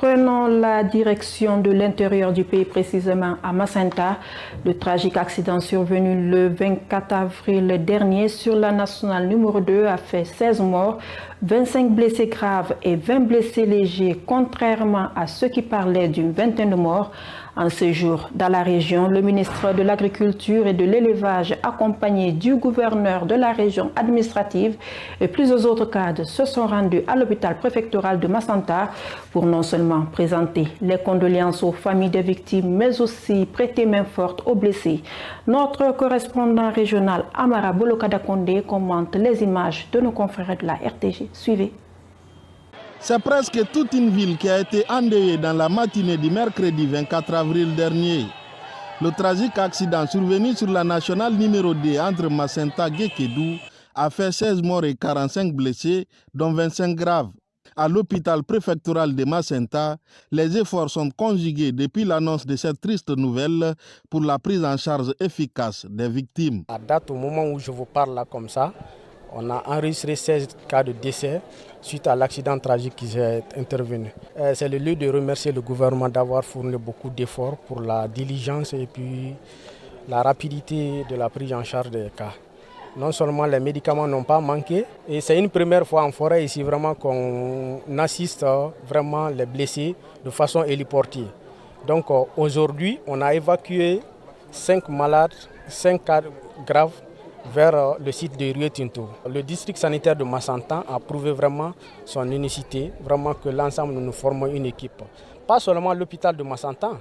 Prenons la direction de l'intérieur du pays, précisément à Macenta. Le tragique accident survenu le 24 avril dernier sur la nationale numéro 2 a fait 16 morts, 25 blessés graves et 20 blessés légers, contrairement à ceux qui parlaient d'une vingtaine de morts. En séjour dans la région, le ministre de l'Agriculture et de l'Élevage, accompagné du gouverneur de la région administrative et plusieurs autres cadres, se sont rendus à l'hôpital préfectoral de Macenta pour non seulement présenter les condoléances aux familles des victimes, mais aussi prêter main forte aux blessés. Notre correspondant régional Amara Bolokadakonde commente les images de nos confrères de la RTG. Suivez. C'est presque toute une ville qui a été endeuillée dans la matinée du mercredi 24 avril dernier. Le tragique accident survenu sur la nationale numéro 2 entre Macenta et Guékédou a fait 16 morts et 45 blessés, dont 25 graves. À l'hôpital préfectoral de Macenta, les efforts sont conjugués depuis l'annonce de cette triste nouvelle pour la prise en charge efficace des victimes. À date, au moment où je vous parle là comme ça, on a enregistré 16 cas de décès suite à l'accident tragique qui est intervenu. C'est le lieu de remercier le gouvernement d'avoir fourni beaucoup d'efforts pour la diligence et puis la rapidité de la prise en charge des cas. Non seulement les médicaments n'ont pas manqué, et c'est une première fois en forêt ici vraiment qu'on assiste vraiment les blessés de façon héliportée. Donc aujourd'hui, on a évacué 5 malades, 5 cas graves vers le site de Rio Tinto. Le district sanitaire de Macenta a prouvé vraiment son unicité, vraiment que l'ensemble nous formons une équipe. Pas seulement l'hôpital de Macenta,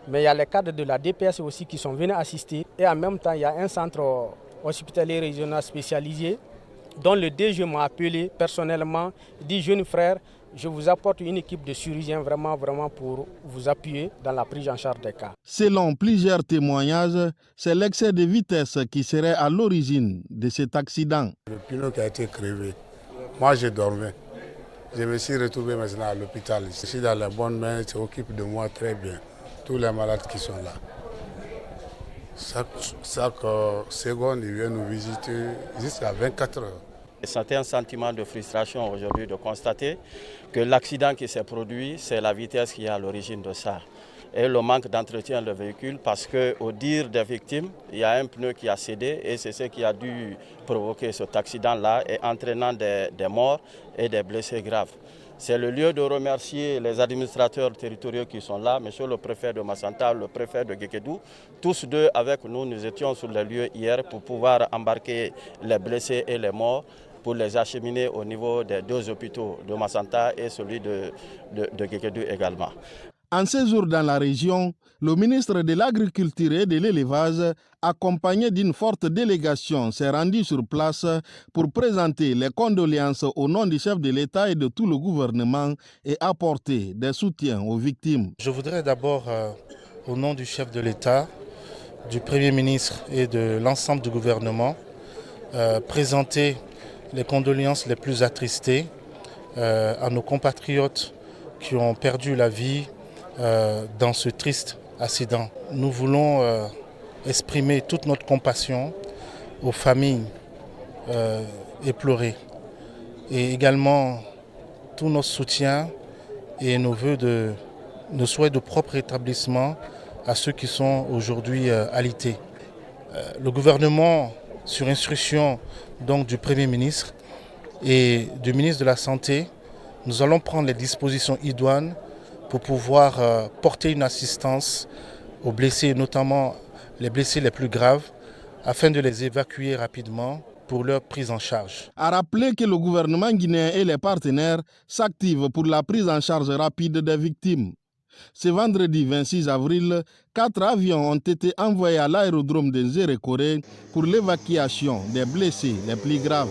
mais il y a les cadres de la DPS aussi qui sont venus assister. Et en même temps, il y a un centre hospitalier régional spécialisé dont le DG m'a appelé personnellement, dit jeune frère, je vous apporte une équipe de chirurgiens vraiment pour vous appuyer dans la prise en charge des cas. Selon plusieurs témoignages, c'est l'excès de vitesse qui serait à l'origine de cet accident. Le pneu qui a été crevé, moi je dormais. Je me suis retrouvé maintenant à l'hôpital. Je suis dans les bonnes mains, ils s'occupent de moi très bien. Tous les malades qui sont là. Chaque seconde, ils viennent nous visiter jusqu'à 24 heures. C'est un sentiment de frustration aujourd'hui de constater que l'accident qui s'est produit, c'est la vitesse qui est à l'origine de ça. Et le manque d'entretien du véhicule parce qu'au dire des victimes, il y a un pneu qui a cédé et c'est ce qui a dû provoquer cet accident-là et entraînant des morts et des blessés graves. C'est le lieu de remercier les administrateurs territoriaux qui sont là, monsieur le préfet de Macenta, le préfet de Guékédou. Tous deux avec nous, nous étions sur les lieux hier pour pouvoir embarquer les blessés et les morts pour les acheminer au niveau des 2 hôpitaux de Macenta et celui de Guékédou également. En séjour dans la région, le ministre de l'Agriculture et de l'Élevage, accompagné d'une forte délégation, s'est rendu sur place pour présenter les condoléances au nom du chef de l'État et de tout le gouvernement et apporter des soutiens aux victimes. Je voudrais d'abord, au nom du chef de l'État, du Premier ministre et de l'ensemble du gouvernement, présenter les condoléances les plus attristées à nos compatriotes qui ont perdu la vie dans ce triste accident. Nous voulons exprimer toute notre compassion aux familles éplorées et également tout notre soutien et nos souhaits de propre rétablissement à ceux qui sont aujourd'hui alités. Le gouvernement, sur instruction donc du Premier ministre et du ministre de la Santé, nous allons prendre les dispositions idoines pour pouvoir porter une assistance aux blessés, notamment les blessés les plus graves, afin de les évacuer rapidement pour leur prise en charge. A rappeler que le gouvernement guinéen et les partenaires s'activent pour la prise en charge rapide des victimes. Ce vendredi 26 avril, 4 avions ont été envoyés à l'aérodrome de Nzérékoré pour l'évacuation des blessés les plus graves.